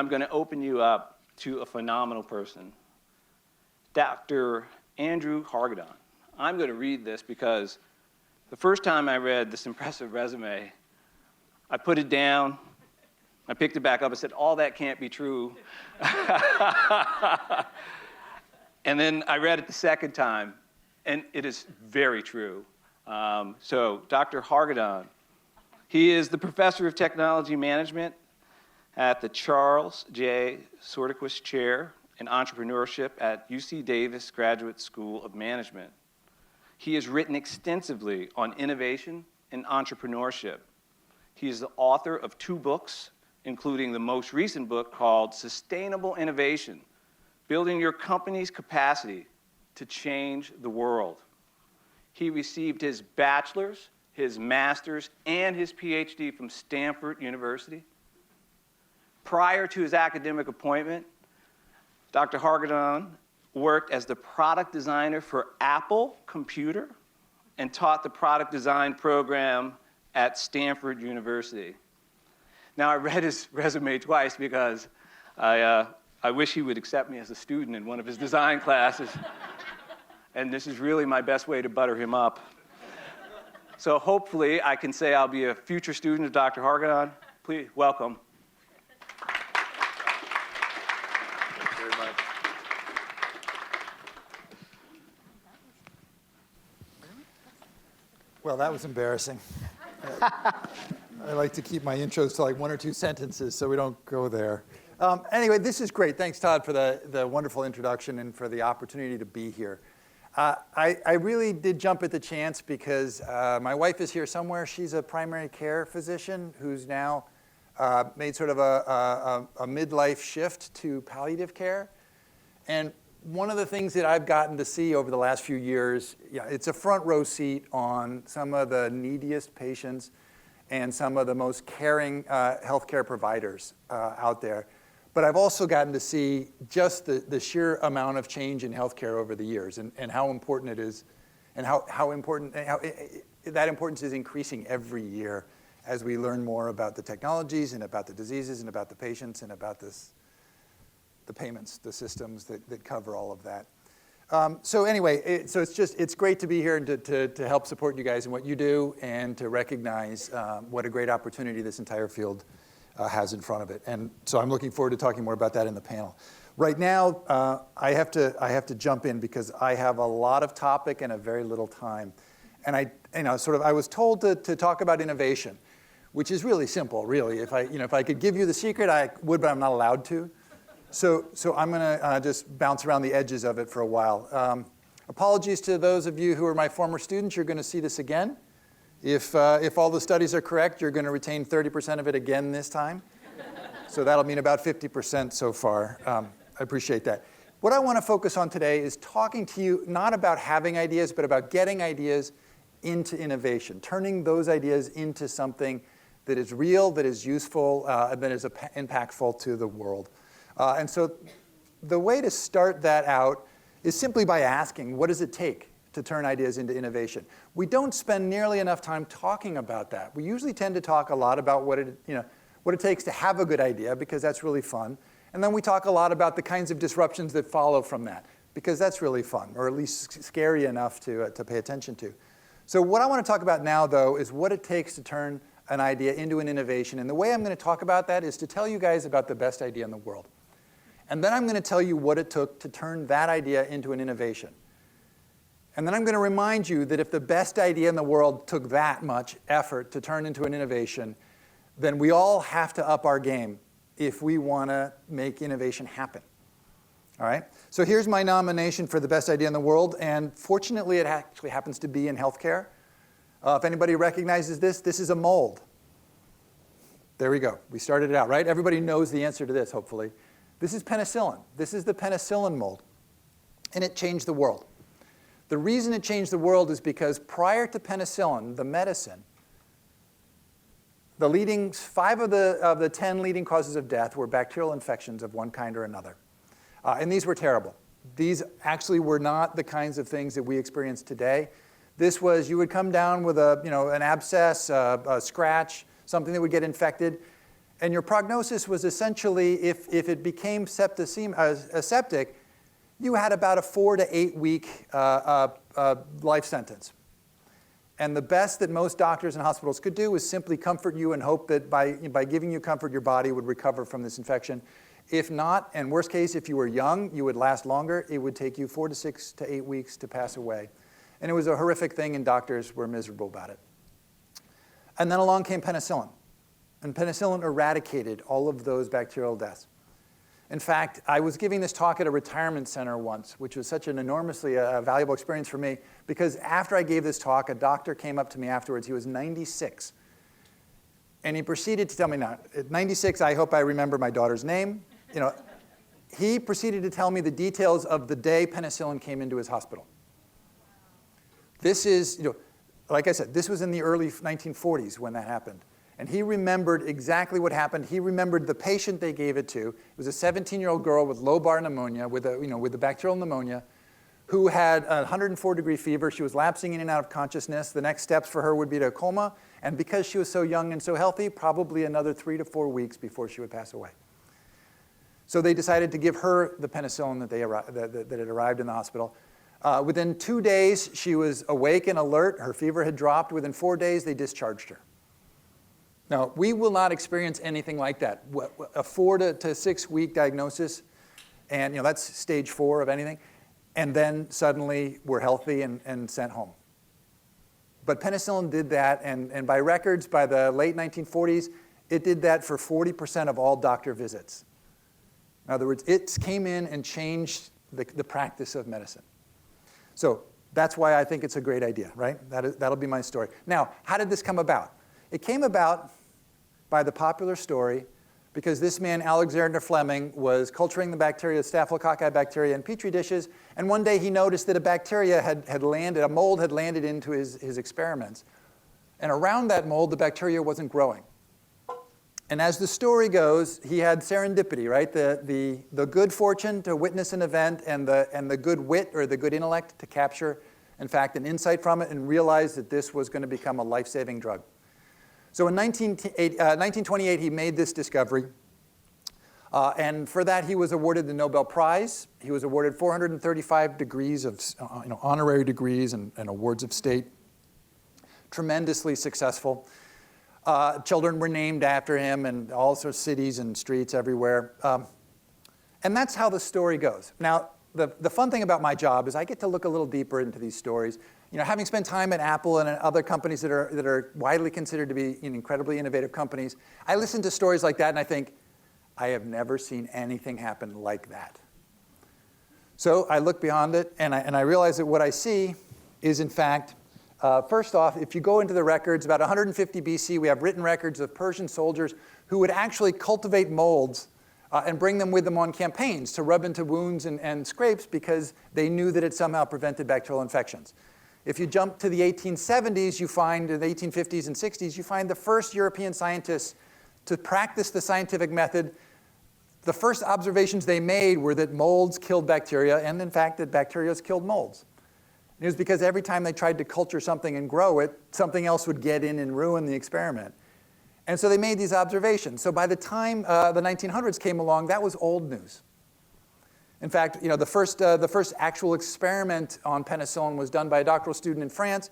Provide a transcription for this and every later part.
I'm going to open you up to a phenomenal person, Dr. Andrew Hargadon. I'm going to read this because the first time I read this impressive resume, I put it down, I picked it back up, I said, all that can't be true. And then I read it the second time, and it is very true. So Dr. Hargadon, he is the Professor of Technology Management at the Charles J. Sordequist Chair in Entrepreneurship at UC Davis Graduate School of Management. He has written extensively on innovation and entrepreneurship. He is the author of 2 books, including the most recent book called Sustainable Innovation, Building Your Company's Capacity to Change the World. He received his bachelor's, his master's, and his PhD from Stanford University. Prior to his academic appointment, Dr. Hargadon worked as the product designer for Apple Computer and taught the product design program at Stanford University. Now, I read his resume twice because I wish he would accept me as a student in one of his design classes. And this is really my best way to butter him up. So hopefully I can say I'll be a future student of Dr. Hargadon. Please, welcome. Thank you very much. Well, that was embarrassing. I like to keep my intros to like 1 or 2 sentences so we don't go there. Anyway, this is great. Thanks, Todd, for the wonderful introduction and for the opportunity to be here. I really did jump at the chance because my wife is here somewhere. She's a primary care physician who's now made sort of a midlife shift to palliative care. And one of the things that I've gotten to see over the last few years, it's a front row seat on some of the neediest patients and some of the most caring healthcare providers out there. But I've also gotten to see just the sheer amount of change in healthcare over the years and how important it is and how important that importance is increasing every year as we learn more about the technologies and about the diseases and about the patients and about the payments, the systems that cover all of that. So anyway, it's great to be here and to help support you guys in what you do and to recognize what a great opportunity this entire field has in front of it. And so I'm looking forward to talking more about that in the panel. Right now, I have to jump in because I have a lot of topic and a very little time. And I was told to talk about innovation, which is really simple, really. If I could give you the secret, I would, but I'm not allowed to. So I'm going to just bounce around the edges of it for a while. Apologies to those of you who are my former students. You're going to see this again. If all the studies are correct, you're going to retain 30% of it again this time. So that'll mean about 50% so far. I appreciate that. What I want to focus on today is talking to you not about having ideas, but about getting ideas into innovation, turning those ideas into something that is real, that is useful, and that is impactful to the world. And so the way to start that out is simply by asking, what does it take to turn ideas into innovation? We don't spend nearly enough time talking about that. We usually tend to talk a lot about what it takes to have a good idea, because that's really fun. And then we talk a lot about the kinds of disruptions that follow from that, because that's really fun, or at least scary enough to pay attention to. So what I want to talk about now, though, is what it takes to turn an idea into an innovation. And the way I'm going to talk about that is to tell you guys about the best idea in the world. And then I'm going to tell you what it took to turn that idea into an innovation. And then I'm going to remind you that if the best idea in the world took that much effort to turn into an innovation, then we all have to up our game if we want to make innovation happen. All right? So here's my nomination for the best idea in the world. And fortunately, it actually happens to be in healthcare. If anybody recognizes this, this is a mold. There we go. We started it out, right? Everybody knows the answer to this, hopefully. This is penicillin. This is the penicillin mold. And it changed the world. The reason it changed the world is because prior to penicillin, the medicine, the leading 5 of the 10 leading causes of death were bacterial infections of one kind or another. And these were terrible. These actually were not the kinds of things that we experience today. This was, you would come down with an abscess, a scratch, something that would get infected. And your prognosis was essentially, if it became septic, you had about a 4 to 8 week life sentence. And the best that most doctors and hospitals could do was simply comfort you and hope that by giving you comfort, your body would recover from this infection. If not, and worst case, if you were young, you would last longer. It would take you 4 to 6 to 8 weeks to pass away. And it was a horrific thing, and doctors were miserable about it. And then along came penicillin. And penicillin eradicated all of those bacterial deaths. In fact, I was giving this talk at a retirement center once, which was such an enormously valuable experience for me, because after I gave this talk, a doctor came up to me afterwards. He was 96. And he proceeded to tell me, now, at 96, I hope I remember my daughter's name. He proceeded to tell me the details of the day penicillin came into his hospital. This is, like I said, this was in the early 1940s when that happened. And he remembered exactly what happened. He remembered the patient they gave it to. It was a 17-year-old girl with lobar pneumonia, with the bacterial pneumonia, who had a 104-degree fever. She was lapsing in and out of consciousness. The next steps for her would be to a coma. And because she was so young and so healthy, probably another 3 to 4 weeks before she would pass away. So they decided to give her the penicillin that had arrived in the hospital. Within 2 days, she was awake and alert. Her fever had dropped. Within 4 days, they discharged her. Now, we will not experience anything like that. A 4 to 6 week diagnosis, and that's stage 4 of anything, and then suddenly we're healthy and sent home. But penicillin did that, and by records, by the late 1940s, it did that for 40% of all doctor visits. In other words, it came in and changed the practice of medicine. So that's why I think it's a great idea, right? That'll be my story. Now, how did this come about? It came about by the popular story because this man, Alexander Fleming, was culturing the bacteria, Staphylococci bacteria, in petri dishes, and one day he noticed that a mold had landed into his experiments. And around that mold, the bacteria wasn't growing. And as the story goes, he had serendipity, right? The good fortune to witness an event and the good wit or the good intellect to capture, in fact, an insight from it and realize that this was going to become a life-saving drug. So in 1928, he made this discovery. And for that, he was awarded the Nobel Prize. He was awarded 435 degrees of honorary degrees and awards of state. Tremendously successful. Children were named after him, and all sorts of cities and streets everywhere. And that's how the story goes. Now, the fun thing about my job is I get to look a little deeper into these stories. Having spent time at Apple and at other companies that are widely considered to be incredibly innovative companies, I listen to stories like that and I think, I have never seen anything happen like that. So I look beyond it and I realize that what I see is, in fact, first off, if you go into the records, about 150 BC, we have written records of Persian soldiers who would actually cultivate molds and bring them with them on campaigns to rub into wounds and scrapes because they knew that it somehow prevented bacterial infections. If you jump to the 1870s, you find, in the 1850s and 60s, you find the first European scientists to practice the scientific method. The first observations they made were that molds killed bacteria, and in fact that bacteria killed molds. It was because every time they tried to culture something and grow it, something else would get in and ruin the experiment. And so they made these observations. So by the time the 1900s came along, that was old news. In fact, the first actual experiment on penicillin was done by a doctoral student in France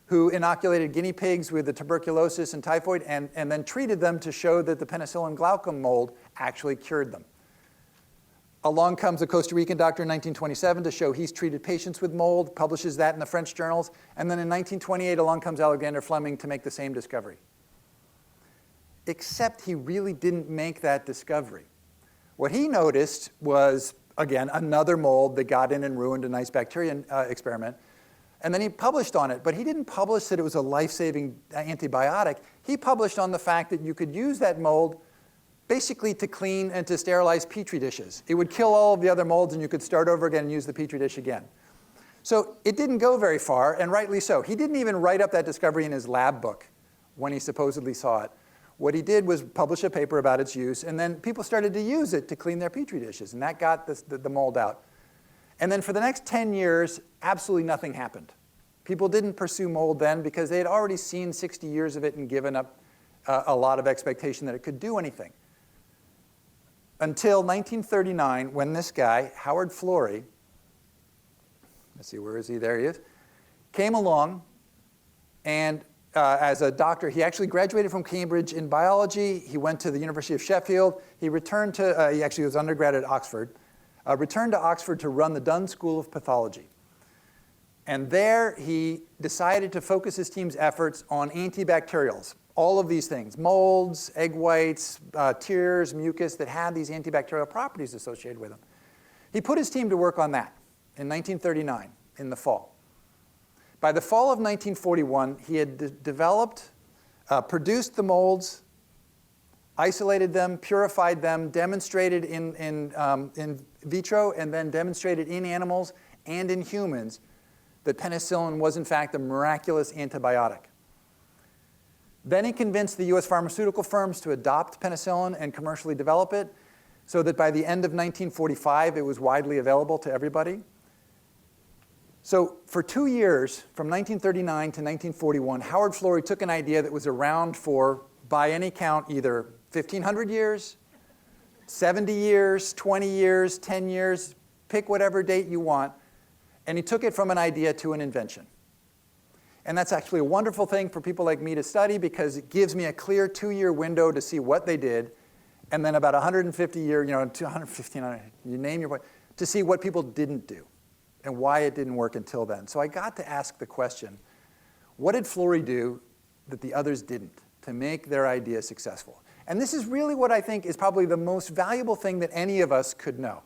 who inoculated guinea pigs with the tuberculosis and typhoid and then treated them to show that the penicillin glaucum mold actually cured them. Along comes a Costa Rican doctor in 1927 to show he's treated patients with mold, publishes that in the French journals, and then in 1928 along comes Alexander Fleming to make the same discovery. Except he really didn't make that discovery. What he noticed was, again, another mold that got in and ruined a nice bacteria experiment. And then he published on it, but he didn't publish that it was a life-saving antibiotic. He published on the fact that you could use that mold basically to clean and to sterilize petri dishes. It would kill all of the other molds and you could start over again and use the petri dish again. So it didn't go very far, and rightly so. He didn't even write up that discovery in his lab book when he supposedly saw it. What he did was publish a paper about its use, and then people started to use it to clean their petri dishes, and that got the mold out. And then for the next 10 years, absolutely nothing happened. People didn't pursue mold then because they had already seen 60 years of it and given up a lot of expectation that it could do anything. Until 1939, when this guy, Howard Florey, let's see, where is he? There he is, came along, and as a doctor, he actually graduated from Cambridge in biology. He went to the University of Sheffield. He returned to, he actually was undergrad at Oxford, returned to Oxford to run the Dunn School of Pathology. And there he decided to focus his team's efforts on antibacterials. All of these things, molds, egg whites, tears, mucus, that had these antibacterial properties associated with them. He put his team to work on that in 1939, in the fall. By the fall of 1941, he had developed, produced the molds, isolated them, purified them, demonstrated in vitro, and then demonstrated in animals and in humans that penicillin was in fact a miraculous antibiotic. Then he convinced the US pharmaceutical firms to adopt penicillin and commercially develop it, so that by the end of 1945 it was widely available to everybody. So for 2 years, from 1939 to 1941, Howard Florey took an idea that was around for, by any count, either 1,500 years, 70 years, 20 years, 10 years, pick whatever date you want, and he took it from an idea to an invention. And that's actually a wonderful thing for people like me to study, because it gives me a clear 2-year window to see what they did, and then about 150 year, 215, you name your point, to see what people didn't do and why it didn't work until then. So I got to ask the question, what did Florey do that the others didn't to make their idea successful? And this is really what I think is probably the most valuable thing that any of us could know.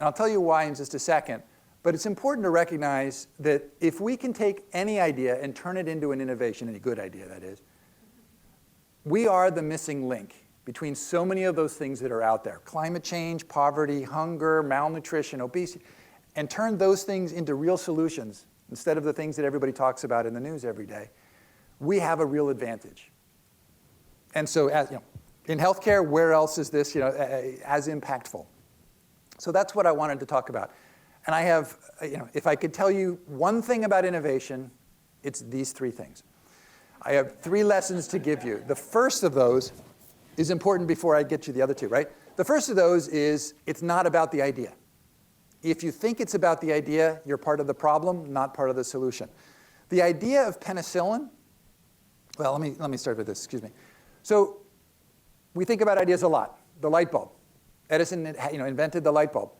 And I'll tell you why in just a second. But it's important to recognize that if we can take any idea and turn it into an innovation, any good idea that is, we are the missing link between so many of those things that are out there. Climate change, poverty, hunger, malnutrition, obesity, and turn those things into real solutions instead of the things that everybody talks about in the news every day. We have a real advantage. And so in healthcare, where else is this as impactful? So that's what I wanted to talk about. And I have, if I could tell you one thing about innovation, it's these 3 things. I have 3 lessons to give you. The first of those is important before I get you the other 2, right? The first of those is it's not about the idea. If you think it's about the idea, you're part of the problem, not part of the solution. The idea of penicillin, well, let me start with this, excuse me. So we think about ideas a lot. The light bulb. Edison invented the light bulb.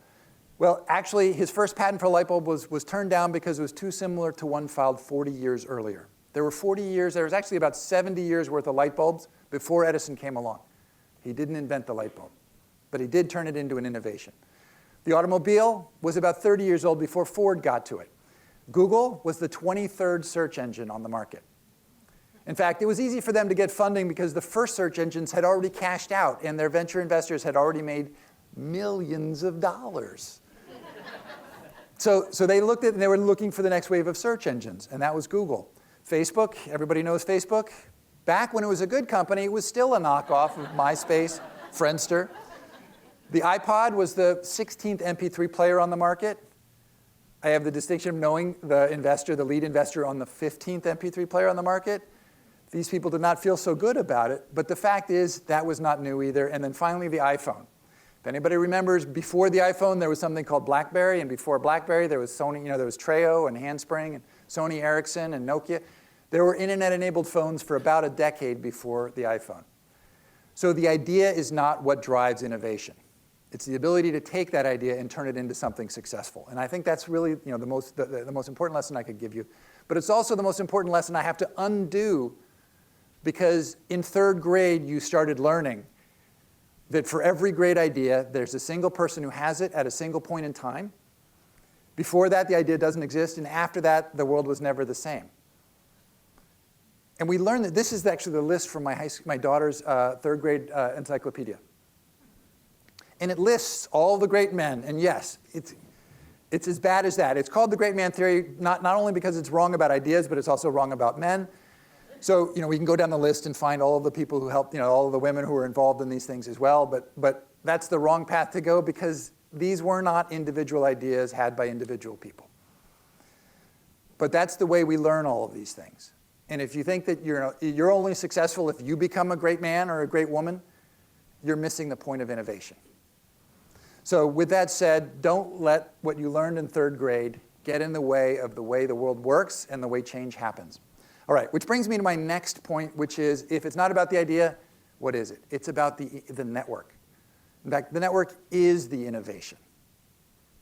Well, actually, his first patent for a light bulb was turned down because it was too similar to one filed 40 years earlier. There was actually about 70 years worth of light bulbs before Edison came along. He didn't invent the light bulb, but he did turn it into an innovation. The automobile was about 30 years old before Ford got to it. Google was the 23rd search engine on the market. In fact, it was easy for them to get funding because the first search engines had already cashed out and their venture investors had already made millions of dollars. So they looked at, and they were looking for the next wave of search engines, and that was Google. Facebook, everybody knows Facebook. Back when it was a good company, it was still a knockoff of MySpace, Friendster. The iPod was the 16th MP3 player on the market. I have the distinction of knowing the lead investor on the 15th MP3 player on the market. These people did not feel so good about it, but the fact is that was not new either. And then finally, the iPhone. If anybody remembers, before the iPhone, there was something called BlackBerry, and before BlackBerry, there was Sony, there was Treo and Handspring, and Sony Ericsson and Nokia. There were internet-enabled phones for about a decade before the iPhone. So the idea is not what drives innovation. It's the ability to take that idea and turn it into something successful. And I think that's really the most important lesson I could give you. But it's also the most important lesson I have to undo, because in 3rd grade you started learning that for every great idea, there's a single person who has it at a single point in time. Before that, the idea doesn't exist, and after that, the world was never the same. And we learned that this is actually the list from my daughter's 3rd grade encyclopedia. And it lists all the great men, and yes, it's as bad as that. It's called the great man theory, not only because it's wrong about ideas, but it's also wrong about men. So we can go down the list and find all of the people who helped, all of the women who were involved in these things as well. But that's the wrong path to go, because these were not individual ideas had by individual people. But that's the way we learn all of these things. And if you think that you're only successful if you become a great man or a great woman, you're missing the point of innovation. So with that said, don't let what you learned in 3rd grade get in the way of the way the world works and the way change happens. All right, which brings me to my next point, which is, if it's not about the idea, what is it? It's about the network. In fact, the network is the innovation.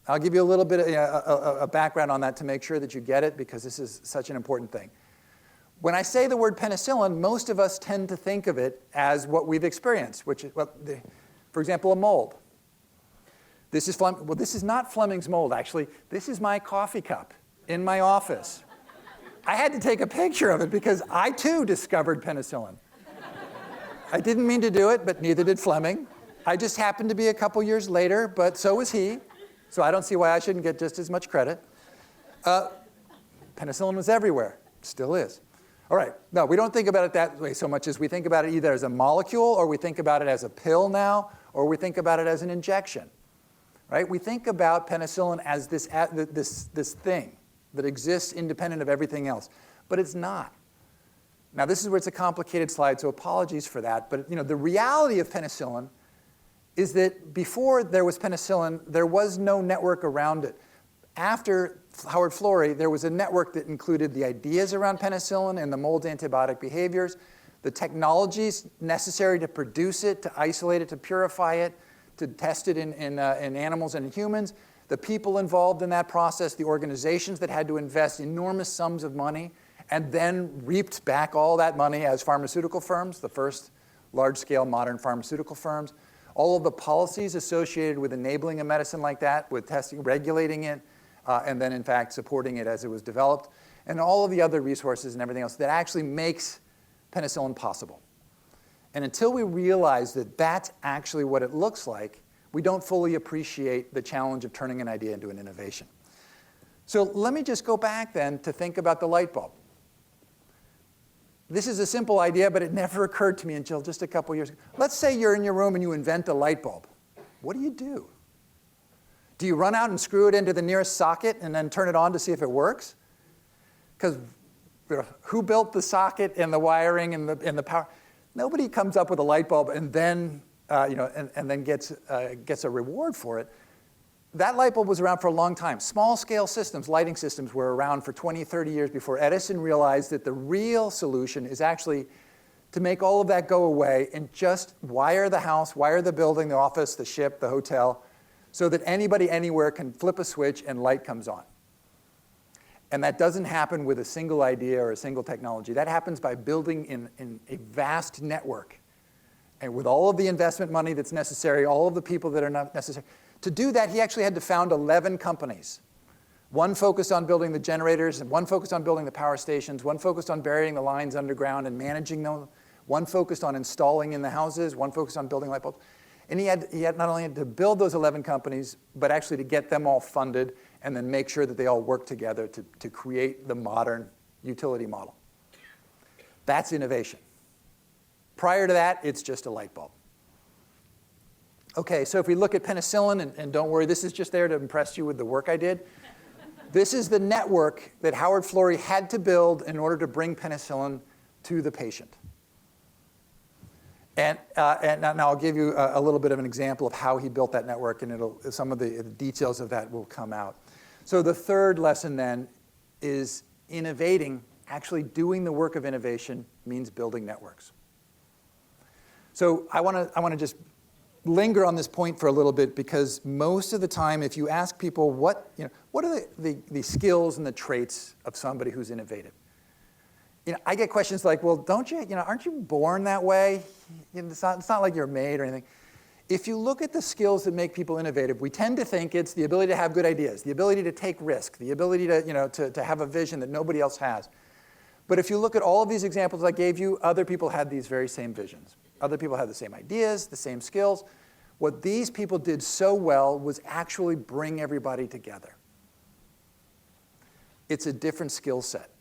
I'll give you a little bit of a background on that to make sure that you get it, because this is such an important thing. When I say the word penicillin, most of us tend to think of it as what we've experienced, which is, for example, a mold. This is not Fleming's mold, actually. This is my coffee cup in my office. I had to take a picture of it because I, too, discovered penicillin. I didn't mean to do it, but neither did Fleming. I just happened to be a couple years later, but so was he. So I don't see why I shouldn't get just as much credit. Penicillin was everywhere. Still is. All right. No, we don't think about it that way so much as we think about it either as a molecule, or we think about it as a pill now, or we think about it as an injection. Right? We think about penicillin as this thing that exists independent of everything else. But it's not. Now, this is where it's a complicated slide, so apologies for that. But the reality of penicillin is that before there was penicillin, there was no network around it. After Howard Florey, there was a network that included the ideas around penicillin and the mold antibiotic behaviors, the technologies necessary to produce it, to isolate it, to purify it, to test it in animals and in humans, the people involved in that process, the organizations that had to invest enormous sums of money and then reaped back all that money as pharmaceutical firms, the first large-scale modern pharmaceutical firms, all of the policies associated with enabling a medicine like that, with testing, regulating it, and then, in fact, supporting it as it was developed, and all of the other resources and everything else that actually makes penicillin possible. And until we realize that that's actually what it looks like, we don't fully appreciate the challenge of turning an idea into an innovation. So let me just go back then to think about the light bulb. This is a simple idea, but it never occurred to me until just a couple years ago. Let's say you're in your room and you invent a light bulb. What do? Do you run out and screw it into the nearest socket and then turn it on to see if it works? Because who built the socket and the wiring and the power? Nobody comes up with a light bulb and then gets a reward for it. That light bulb was around for a long time. Small-scale systems, lighting systems, were around for 20, 30 years before Edison realized that the real solution is actually to make all of that go away and just wire the house, wire the building, the office, the ship, the hotel, so that anybody anywhere can flip a switch and light comes on. And that doesn't happen with a single idea or a single technology. That happens by building in a vast network. And with all of the investment money that's necessary, all of the people that are not necessary. To do that, he actually had to found 11 companies. One focused on building the generators, and one focused on building the power stations, one focused on burying the lines underground and managing them, one focused on installing in the houses, one focused on building light bulbs. And he had not only had to build those 11 companies, but actually to get them all funded and then make sure that they all work together to create the modern utility model. That's innovation. Prior to that, it's just a light bulb. Okay, so if we look at penicillin, and don't worry, this is just there to impress you with the work I did. This is the network that Howard Florey had to build in order to bring penicillin to the patient. And now I'll give you a little bit of an example of how he built that network, and some of the details of that will come out. So the third lesson then is innovating, actually doing the work of innovation means building networks. So I want to just linger on this point for a little bit, because most of the time, if you ask people what are the skills and the traits of somebody who's innovative, I get questions like, well, aren't you born that way? It's not like you're made or anything. If you look at the skills that make people innovative, we tend to think it's the ability to have good ideas, the ability to take risk, the ability to have a vision that nobody else has. But if you look at all of these examples I gave you, other people had these very same visions. Other people had the same ideas, the same skills. What these people did so well was actually bring everybody together. It's a different skill set.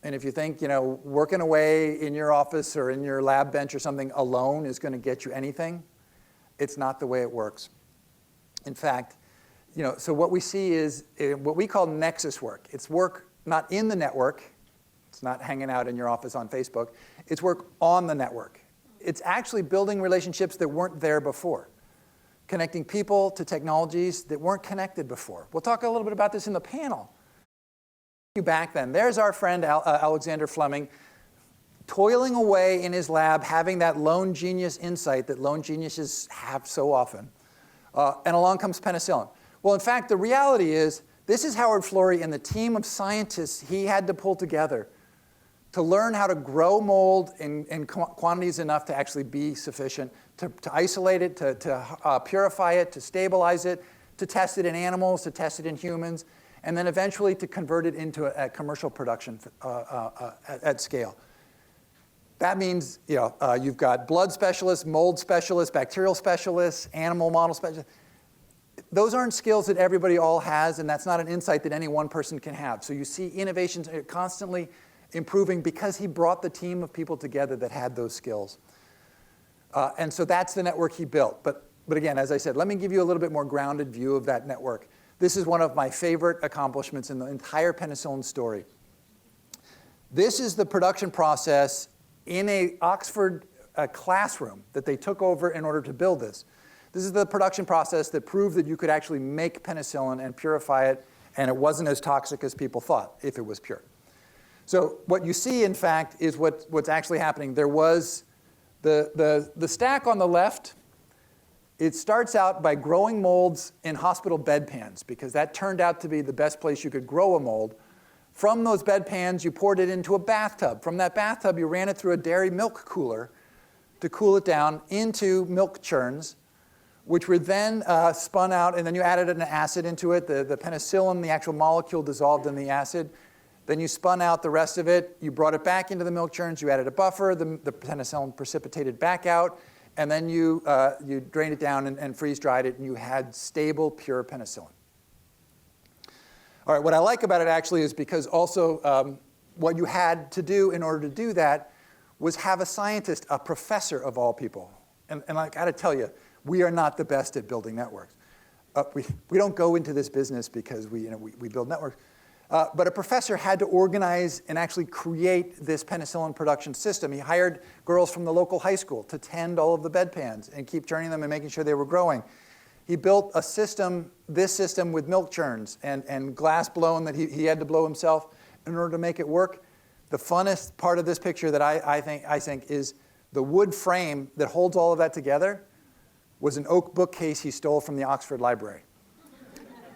And if you think, working away in your office or in your lab bench or something alone is going to get you anything, it's not the way it works. In fact, so what we see is what we call nexus work. It's work not in the network, It's not hanging out in your office on Facebook. It's work on the network. It's actually building relationships that weren't there before, connecting people to technologies that weren't connected before. We'll talk a little bit about this in the panel. Back then, there's our friend Alexander Fleming, toiling away in his lab, having that lone genius insight that lone geniuses have so often. And along comes penicillin. Well, in fact, the reality is, this is Howard Florey and the team of scientists he had to pull together to learn how to grow mold in quantities enough to actually be sufficient, to isolate it, to purify it, to stabilize it, to test it in animals, to test it in humans, and then eventually to convert it into a commercial production at scale. That means you've got blood specialists, mold specialists, bacterial specialists, animal model specialists. Those aren't skills that everybody all has, and that's not an insight that any one person can have. So you see innovations constantly improving because he brought the team of people together that had those skills. And so that's the network he built. But again, as I said, let me give you a little bit more grounded view of that network. This is one of my favorite accomplishments in the entire penicillin story. This is the production process in an Oxford classroom that they took over in order to build this. This is the production process that proved that you could actually make penicillin and purify it, and it wasn't as toxic as people thought if it was pure. So what you see, in fact, is what's actually happening. There was the stack on the left. It starts out by growing molds in hospital bedpans, because that turned out to be the best place you could grow a mold. From those bedpans, you poured it into a bathtub. From that bathtub, you ran it through a dairy milk cooler to cool it down into milk churns, which were then spun out, and then you added an acid into it, the penicillin, the actual molecule dissolved in the acid. Then you spun out the rest of it. You brought it back into the milk churns. You added a buffer. The penicillin precipitated back out. And then you drained it down and freeze-dried it, and you had stable, pure penicillin. All right, what I like about it actually is because also what you had to do in order to do that was have a scientist, a professor of all people. And I got to tell you, we are not the best at building networks. We don't go into this business because we build networks. But a professor had to organize and actually create this penicillin production system. He hired girls from the local high school to tend all of the bedpans and keep churning them and making sure they were growing. He built a system, this system with milk churns and glass blown that he had to blow himself in order to make it work. The funnest part of this picture that I think is the wood frame that holds all of that together was an oak bookcase he stole from the Oxford Library.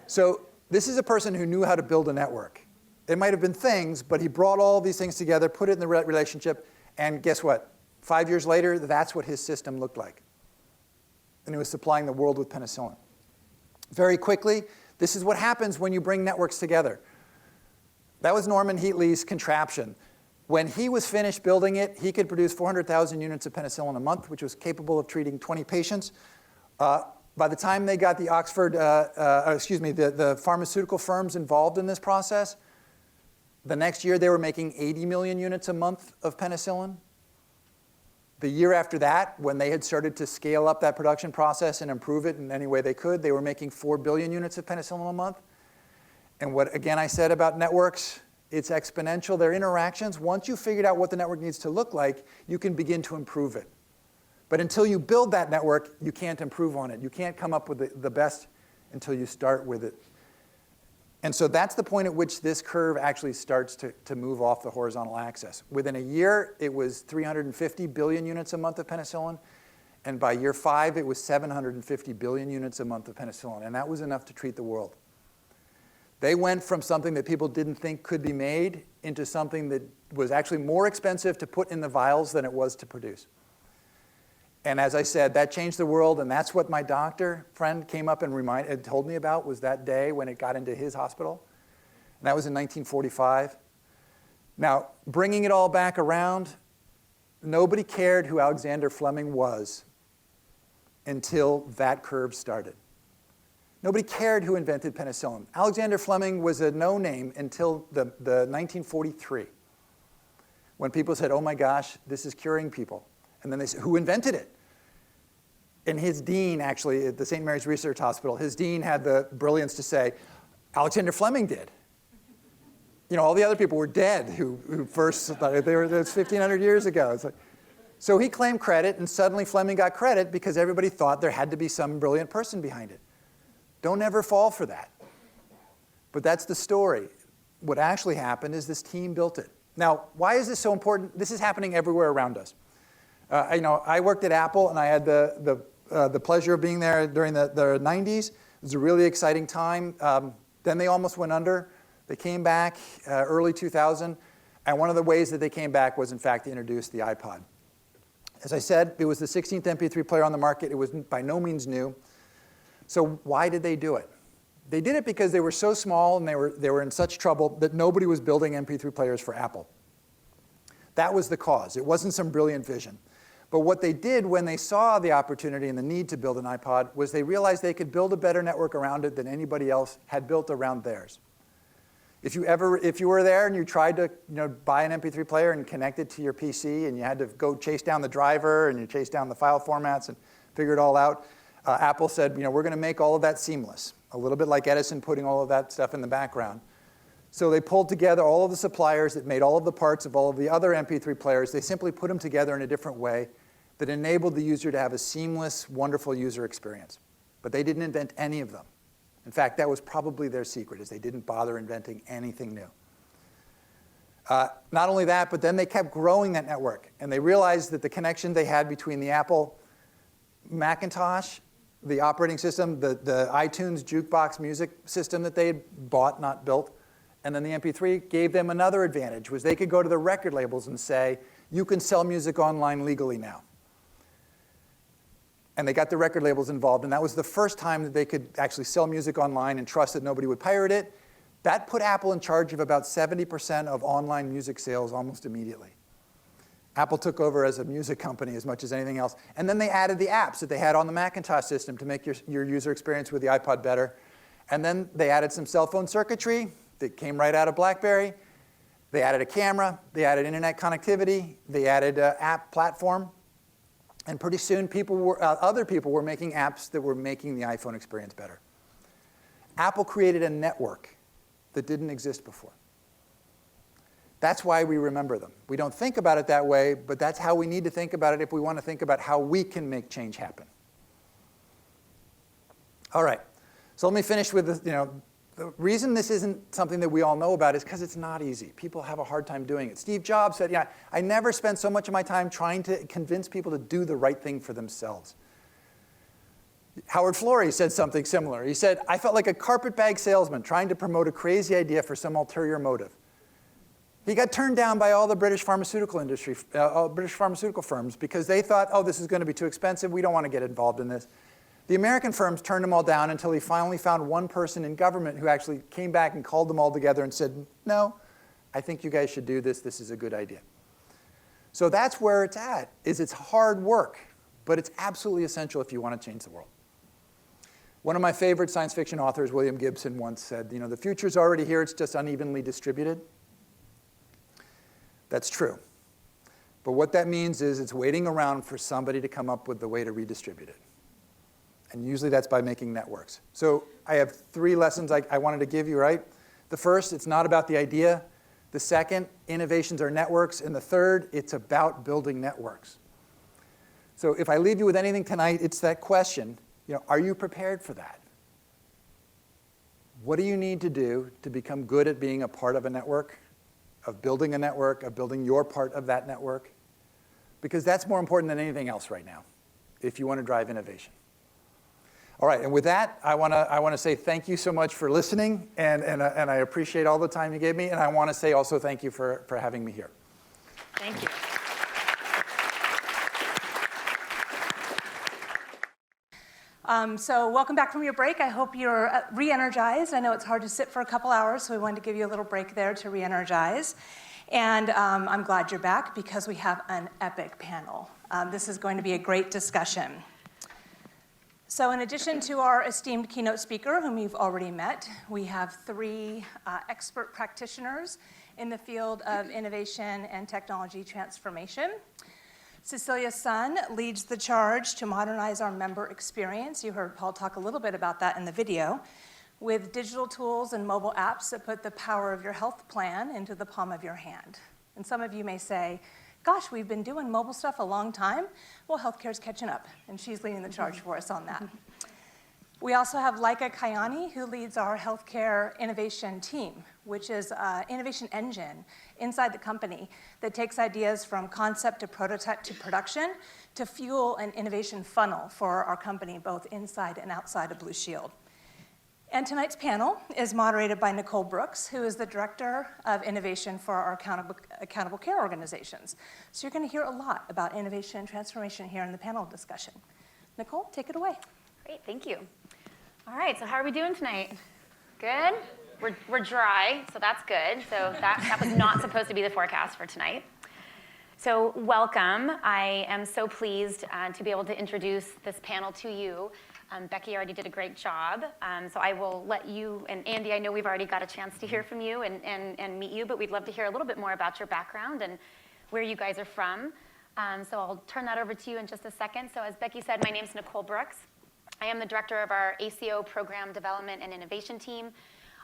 So this is a person who knew how to build a network. It might have been things, but he brought all these things together, put it in the relationship, and guess what? 5 years later, that's what his system looked like. And he was supplying the world with penicillin. Very quickly, this is what happens when you bring networks together. That was Norman Heatley's contraption. When he was finished building it, he could produce 400,000 units of penicillin a month, which was capable of treating 20 patients. By the time they got the the pharmaceutical firms involved in this process, the next year they were making 80 million units a month of penicillin. The year after that, when they had started to scale up that production process and improve it in any way they could, they were making 4 billion units of penicillin a month. And what, again, I said about networks, it's exponential. Their interactions, once you figured out what the network needs to look like, you can begin to improve it. But until you build that network, you can't improve on it. You can't come up with the best until you start with it. And so that's the point at which this curve actually starts to move off the horizontal axis. Within a year, it was 350 billion units a month of penicillin. And by year 5, it was 750 billion units a month of penicillin. And that was enough to treat the world. They went from something that people didn't think could be made into something that was actually more expensive to put in the vials than it was to produce. And as I said, that changed the world, and that's what my doctor friend came up and told me about, was that day when it got into his hospital. And that was in 1945. Now, bringing it all back around, nobody cared who Alexander Fleming was until that curve started. Nobody cared who invented penicillin. Alexander Fleming was a no-name until the 1943, when people said, oh my gosh, this is curing people. And then they said, who invented it? And his dean, actually, at the St. Mary's Research Hospital, his dean had the brilliance to say, Alexander Fleming did. all the other people were dead who first started. They were, that's 1,500 years ago. It's like, so he claimed credit, and suddenly Fleming got credit because everybody thought there had to be some brilliant person behind it. Don't ever fall for that. But that's the story. What actually happened is this team built it. Now, why is this so important? This is happening everywhere around us. I worked at Apple, and I had the pleasure of being there during the 90s. It was a really exciting time. Then they almost went under. They came back early 2000, and one of the ways that they came back was, in fact, to introduce the iPod. As I said, it was the 16th MP3 player on the market. It was by no means new. So why did they do it? They did it because they were so small and they were in such trouble that nobody was building MP3 players for Apple. That was the cause. It wasn't some brilliant vision. But what they did when they saw the opportunity and the need to build an iPod was they realized they could build a better network around it than anybody else had built around theirs. If you were there and you tried to buy an MP3 player and connect it to your PC and you had to go chase down the driver and you chase down the file formats and figure it all out, Apple said, we're going to make all of that seamless, a little bit like Edison putting all of that stuff in the background. So they pulled together all of the suppliers that made all of the parts of all of the other MP3 players. They simply put them together in a different way that enabled the user to have a seamless, wonderful user experience. But they didn't invent any of them. In fact, that was probably their secret, is they didn't bother inventing anything new. Not only that, but then they kept growing that network. And they realized that the connection they had between the Apple Macintosh, the operating system, the iTunes jukebox music system that they had bought, not built, and then the MP3 gave them another advantage, was they could go to the record labels and say, you can sell music online legally now. And they got the record labels involved, and that was the first time that they could actually sell music online and trust that nobody would pirate it. That put Apple in charge of about 70% of online music sales almost immediately. Apple took over as a music company as much as anything else. And then they added the apps that they had on the Macintosh system to make your user experience with the iPod better. And then they added some cell phone circuitry that came right out of BlackBerry. They added a camera. They added internet connectivity. They added an app platform. And pretty soon, other people were making apps that were making the iPhone experience better. Apple created a network that didn't exist before. That's why we remember them. We don't think about it that way, but that's how we need to think about it if we want to think about how we can make change happen. All right. So let me finish with this. The reason this isn't something that we all know about is because it's not easy. People have a hard time doing it. Steve Jobs said, I never spent so much of my time trying to convince people to do the right thing for themselves. Howard Florey said something similar. He said, I felt like a carpetbag salesman trying to promote a crazy idea for some ulterior motive. He got turned down by all the British pharmaceutical firms because they thought, oh, this is going to be too expensive. We don't want to get involved in this. The American firms turned them all down until he finally found one person in government who actually came back and called them all together and said, no, I think you guys should do this. This is a good idea. So that's where it's at, is it's hard work, but it's absolutely essential if you want to change the world. One of my favorite science fiction authors, William Gibson, once said, the future's already here, it's just unevenly distributed. That's true. But what that means is it's waiting around for somebody to come up with the way to redistribute it. And usually that's by making networks. So I have 3 lessons I wanted to give you, right? The first, it's not about the idea. The second, innovations are networks. And the third, it's about building networks. So if I leave you with anything tonight, it's that question, are you prepared for that? What do you need to do to become good at being a part of a network, of building a network, of building your part of that network? Because that's more important than anything else right now, if you want to drive innovation. All right, and with that, I want to say thank you so much for listening, and I appreciate all the time you gave me, and I want to say also thank you for having me here. Thank you. So welcome back from your break. I hope you're re-energized. I know it's hard to sit for a couple hours, so we wanted to give you a little break there to re-energize. And I'm glad you're back because we have an epic panel. This is going to be a great discussion. So in addition to our esteemed keynote speaker, whom you've already met, we have 3 expert practitioners in the field of innovation and technology transformation. Cecilia Sun leads the charge to modernize our member experience. You heard Paul talk a little bit about that in the video. with digital tools and mobile apps that put the power of your health plan into the palm of your hand. And some of you may say, gosh, we've been doing mobile stuff a long time. Well, healthcare's catching up, and she's leading the charge for us on that. We also have Laika Kayani, who leads our healthcare innovation team, which is an innovation engine inside the company that takes ideas from concept to prototype to production to fuel an innovation funnel for our company, both inside and outside of Blue Shield. And tonight's panel is moderated by Nicole Brooks, who is the Director of Innovation for our accountable care organizations. So you're going to hear a lot about innovation and transformation here in the panel discussion. Nicole, take it away. Great, thank you. All right, so how are we doing tonight? Good? We're dry, so that's good. So that was not supposed to be the forecast for tonight. So welcome. I am so pleased to be able to introduce this panel to you. Becky already did a great job, so I will let you, and Andy, I know we've already got a chance to hear from you and meet you, but we'd love to hear a little bit more about your background and where you guys are from. So I'll turn that over to you in just a second. So as Becky said, my name's Nicole Brooks. I am the director of our ACO Program Development and Innovation team.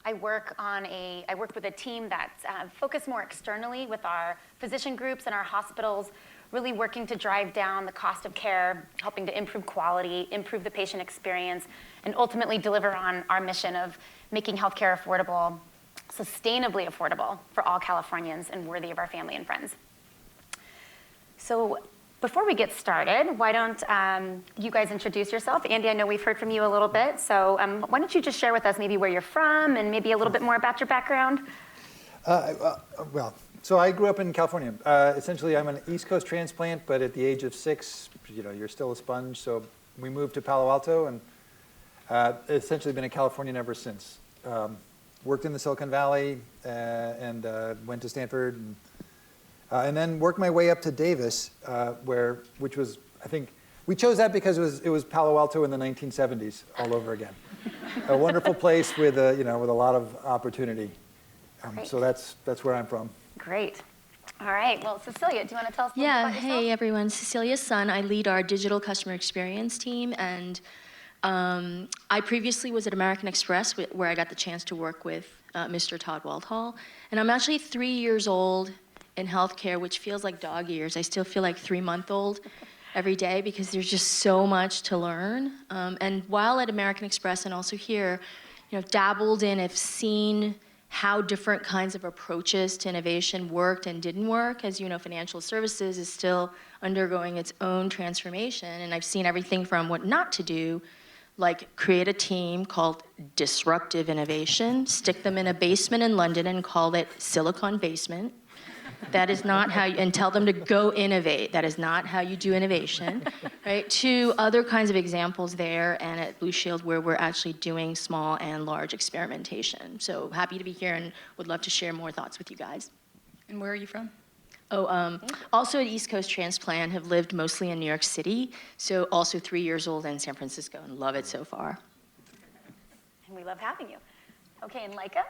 I work with a team that's focused more externally with our physician groups and our hospitals, really working to drive down the cost of care, helping to improve quality, improve the patient experience, and ultimately deliver on our mission of making healthcare affordable, sustainably affordable for all Californians and worthy of our family and friends. So before we get started, why don't you guys introduce yourself? Andy, I know we've heard from you a little bit, so why don't you just share with us maybe where you're from and maybe a little bit more about your background? So I grew up in California. Essentially, I'm an East Coast transplant, but at the age of 6, you're still a sponge. So we moved to Palo Alto and essentially been a Californian ever since. Worked in the Silicon Valley and went to Stanford and then worked my way up to Davis, which was, I think, we chose that because it was Palo Alto in the 1970s all over again. A wonderful place with a lot of opportunity. So that's where I'm from. Great. All right. Well, Cecilia, do you want to tell us a little bit about yourself? Hey everyone. Cecilia Sun. I lead our digital customer experience team, and I previously was at American Express, where I got the chance to work with Mr. Todd Waldhall. And I'm actually 3 years old in healthcare, which feels like dog years. I still feel like 3-month-old every day because there's just so much to learn. And while at American Express and also here, dabbled in, have seen how different kinds of approaches to innovation worked and didn't work. As you know, financial services is still undergoing its own transformation, and I've seen everything from what not to do, like create a team called Disruptive Innovation, stick them in a basement in London and call it Silicon Basement. That is not how you, and tell them to go innovate. That is not how you do innovation, right? 2 other kinds of examples there, and at Blue Shield where we're actually doing small and large experimentation. So happy to be here and would love to share more thoughts with you guys. And where are you from? Also at East Coast Transplant, have lived mostly in New York City, so also 3 years old in San Francisco and love it so far. And we love having you. Okay, and Laika?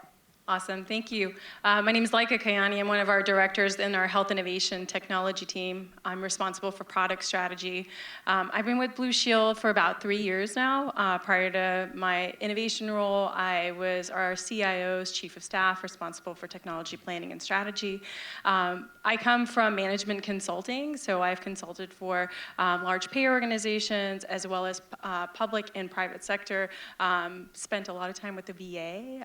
Awesome, thank you. My name is Laika Kayani. I'm one of our directors in our Health Innovation Technology team. I'm responsible for product strategy. I've been with Blue Shield for about 3 years now. Prior to my innovation role, I was our CIO's chief of staff, responsible for technology planning and strategy. I come from management consulting, so I've consulted for large payer organizations as well as public and private sector. Spent a lot of time with the VA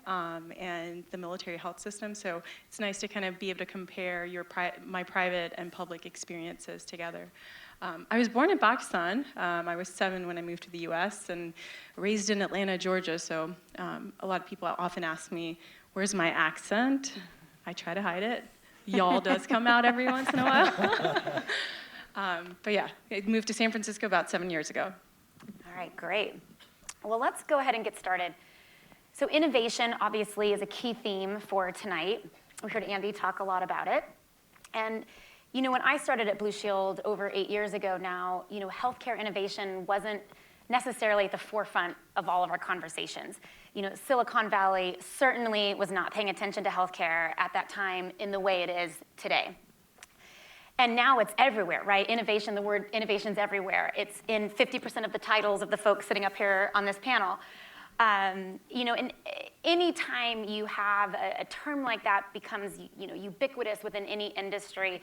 and the military health system, so it's nice to kind of be able to compare my private and public experiences together. I was born in Pakistan. I was 7 when I moved to the US and raised in Atlanta, Georgia, so a lot of people often ask me, where's my accent? I try to hide it. Y'all does come out every once in a while. But yeah, I moved to San Francisco about 7 years ago. All right, great. Well, let's go ahead and get started. So innovation, obviously, is a key theme for tonight. We heard Andy talk a lot about it. And, when I started at Blue Shield over 8 years ago now, healthcare innovation wasn't necessarily at the forefront of all of our conversations. Silicon Valley certainly was not paying attention to healthcare at that time in the way it is today. And now it's everywhere, right? Innovation, the word innovation's everywhere. It's in 50% of the titles of the folks sitting up here on this panel. And any time you have a term like that becomes, ubiquitous within any industry,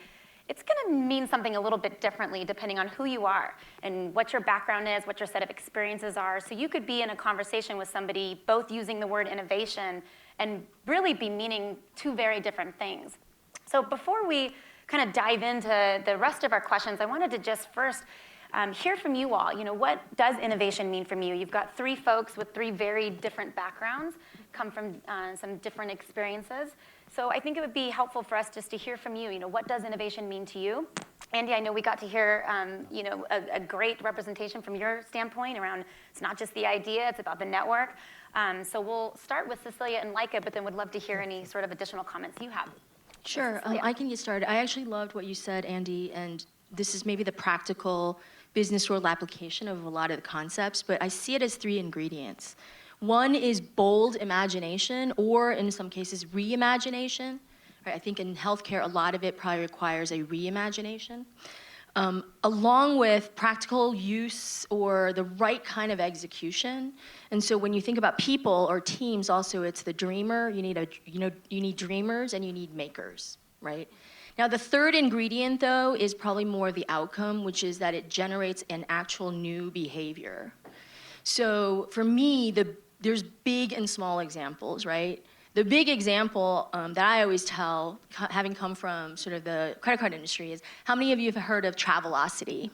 it's going to mean something a little bit differently depending on who you are and what your background is, what your set of experiences are. So you could be in a conversation with somebody both using the word innovation and really be meaning two very different things. So before we kind of dive into the rest of our questions, I wanted to just first hear from you all. What does innovation mean from you? You've got three folks with three very different backgrounds, come from some different experiences. So I think it would be helpful for us just to hear from you. What does innovation mean to you? Andy, I know we got to hear a great representation from your standpoint around it's not just the idea, it's about the network. So we'll start with Cecilia and Leica, but then would love to hear any sort of additional comments you have. Sure, I can get started. I actually loved what you said, Andy, and this is maybe the practical business world application of a lot of the concepts, but I see it as three ingredients. One is bold imagination, or in some cases, reimagination. Right? I think in healthcare, a lot of it probably requires a reimagination, along with practical use or the right kind of execution. And so when you think about people or teams, also it's the dreamer. You need dreamers and you need makers, right? Now the third ingredient, though, is probably more the outcome, which is that it generates an actual new behavior. So for me, there's big and small examples, right? The big example that I always tell, having come from sort of the credit card industry, is how many of you have heard of Travelocity?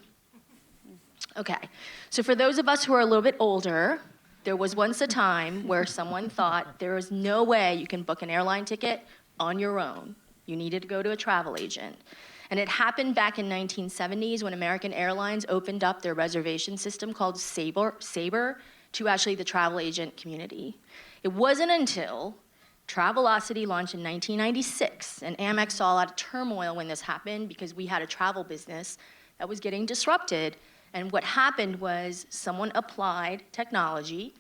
Okay, so for those of us who are a little bit older, there was once a time where someone thought there was no way you can book an airline ticket on your own. You needed to go to a travel agent. And it happened back in 1970s when American Airlines opened up their reservation system called Sabre to actually the travel agent community. It wasn't until Travelocity launched in 1996, and Amex saw a lot of turmoil when this happened because we had a travel business that was getting disrupted. And what happened was someone applied technology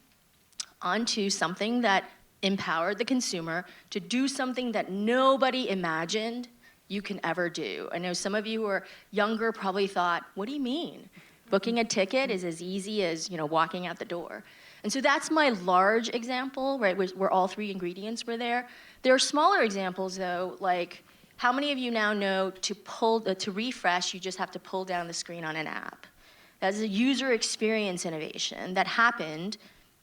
onto something that empowered the consumer to do something that nobody imagined you can ever do. I know some of you who are younger probably thought, what do you mean? Booking a ticket is as easy as walking out the door. And so that's my large example, right, where all three ingredients were there. There are smaller examples, though, like how many of you now know to refresh, you just have to pull down the screen on an app? That's a user experience innovation that happened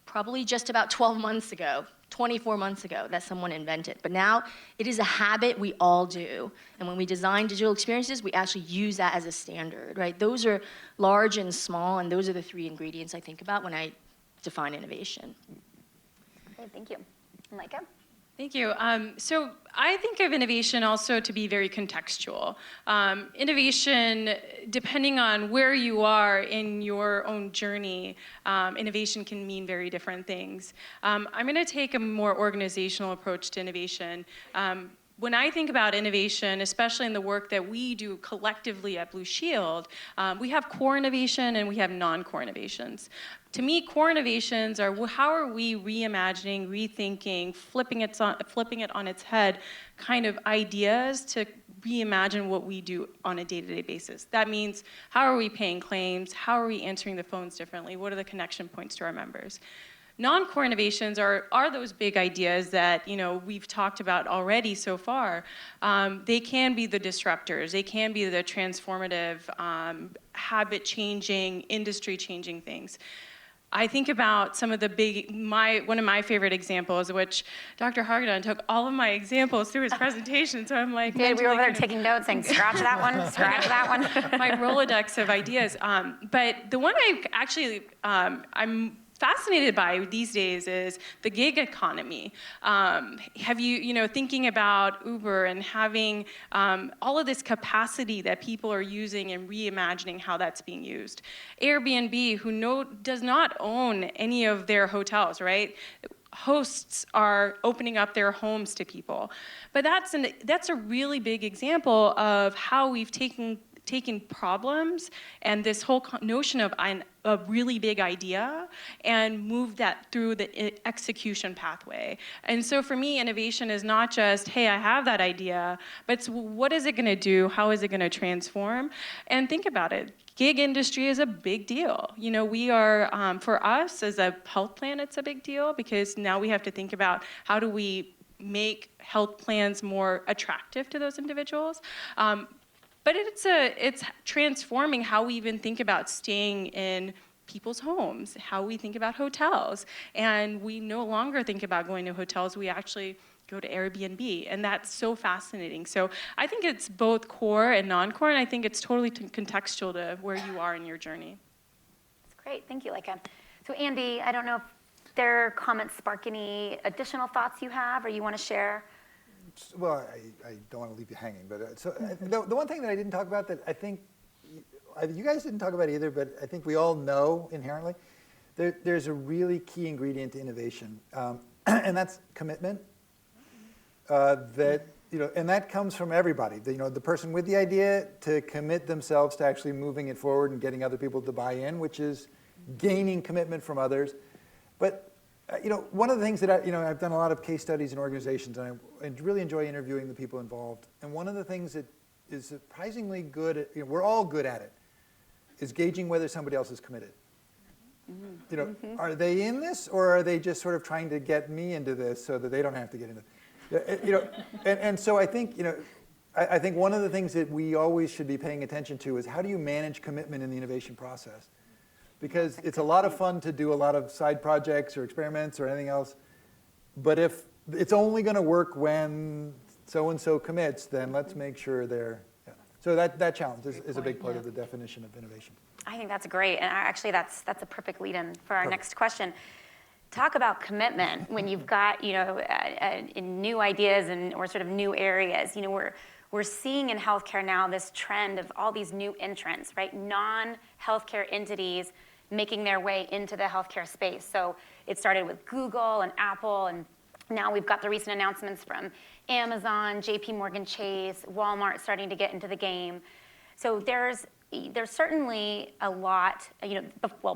probably just about 12 months ago, 24 months ago, that someone invented. But now it is a habit we all do. And when we design digital experiences, we actually use that as a standard, right? Those are large and small, and those are the three ingredients I think about when I define innovation. Great, thank you. Leica? Thank you. So I think of innovation also to be very contextual. Innovation, depending on where you are in your own journey, innovation can mean very different things. I'm going to take a more organizational approach to innovation. When I think about innovation, especially in the work that we do collectively at Blue Shield, we have core innovation and we have non-core innovations. To me, core innovations are how are we reimagining, rethinking, flipping it on its head kind of ideas to reimagine what we do on a day-to-day basis. That means how are we paying claims? How are we answering the phones differently? What are the connection points to our members? Non-core innovations are those big ideas that we've talked about already so far. They can be the disruptors. They can be the transformative, habit-changing, industry-changing things. I think about some of the one of my favorite examples, which Dr. Hargadon took all of my examples through his presentation, so I'm like... We were over there taking notes saying, scratch that one, scratch that one. My Rolodex of ideas. But the one I'm fascinated by these days is the gig economy. Have you, thinking about Uber and having all of this capacity that people are using and reimagining how that's being used. Airbnb, who does not own any of their hotels, right? Hosts are opening up their homes to people. But that's a really big example of how we've taken taken problems and this whole notion of a really big idea and moved that through the execution pathway. And so for me, innovation is not just, hey, I have that idea, but it's what is it going to do? How is it going to transform? And think about it. Gig industry is a big deal. You know, we are, for us as a health plan, it's a big deal because now we have to think about how do we make health plans more attractive to those individuals. But it's transforming how we even think about staying in people's homes, how we think about hotels. And we no longer think about going to hotels, we actually go to Airbnb, and that's so fascinating. So I think it's both core and non-core, and I think it's totally contextual to where you are in your journey. That's great, thank you, Leica. So Andy, I don't know if their comments spark any additional thoughts you have or you want to share? Well, I don't want to leave you hanging, but the one thing that I didn't talk about that I think you guys didn't talk about either, but I think we all know inherently, there's a really key ingredient to innovation, and that's commitment. And that comes from everybody. The person with the idea to commit themselves to actually moving it forward and getting other people to buy in, which is gaining commitment from others. But one of the things that I've done a lot of case studies in organizations, and I really enjoy interviewing the people involved. And one of the things that is surprisingly good at, we're all good at it, is gauging whether somebody else is committed. Are they in this, or are they just sort of trying to get me into this so that they don't have to get into it? And so I think I think one of the things that we always should be paying attention to is how do you manage commitment in the innovation process? Because it's a lot of fun to do a lot of side projects or experiments or anything else, but if it's only going to work when so-and-so commits, then let's make sure they're. Yeah. So that challenge is a big part of the definition of innovation. I think that's great, and actually that's a perfect lead-in for our next question. Talk about commitment when you've got new ideas or sort of new areas. We're seeing in healthcare now this trend of all these new entrants, right? Non-healthcare entities making their way into the healthcare space. So it started with Google and Apple, and now we've got the recent announcements from Amazon, JP Morgan Chase, Walmart starting to get into the game. So there's certainly a lot,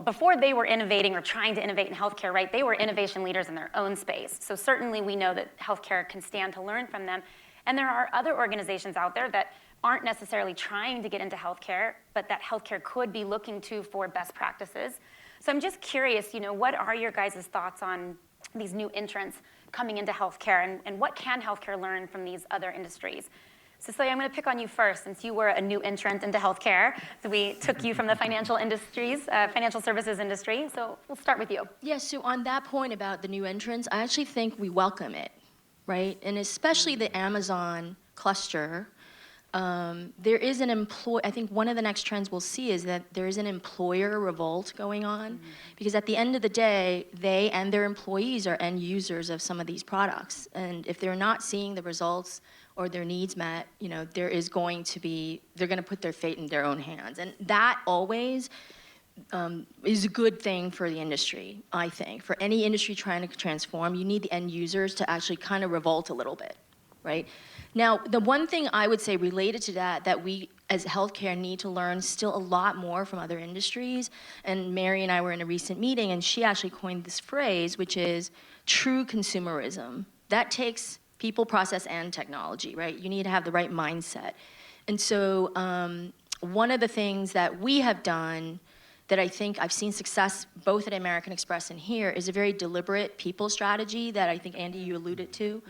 before they were innovating or trying to innovate in healthcare, right, they were innovation leaders in their own space. So certainly we know that healthcare can stand to learn from them. And there are other organizations out there that aren't necessarily trying to get into healthcare, but that healthcare could be looking to for best practices. So I'm just curious, what are your guys' thoughts on these new entrants coming into healthcare, and what can healthcare learn from these other industries? Cecilia, I'm going to pick on you first, since you were a new entrant into healthcare. So we took you from the financial services industry. So we'll start with you. Yeah, so on that point about the new entrants, I actually think we welcome it, right? And especially the Amazon cluster, there is I think one of the next trends we'll see is that there is an employer revolt going on, because at the end of the day, they and their employees are end users of some of these products. And if they're not seeing the results or their needs met, they're going to put their fate in their own hands. And that always is a good thing for the industry, I think. For any industry trying to transform, you need the end users to actually kind of revolt a little bit, right? Now, the one thing I would say related to that we as healthcare need to learn still a lot more from other industries, and Mary and I were in a recent meeting, and she actually coined this phrase, which is true consumerism. That takes people, process, and technology, right? You need to have the right mindset. And so one of the things that we have done that I think I've seen success both at American Express and here is a very deliberate people strategy that I think, Andy, you alluded to,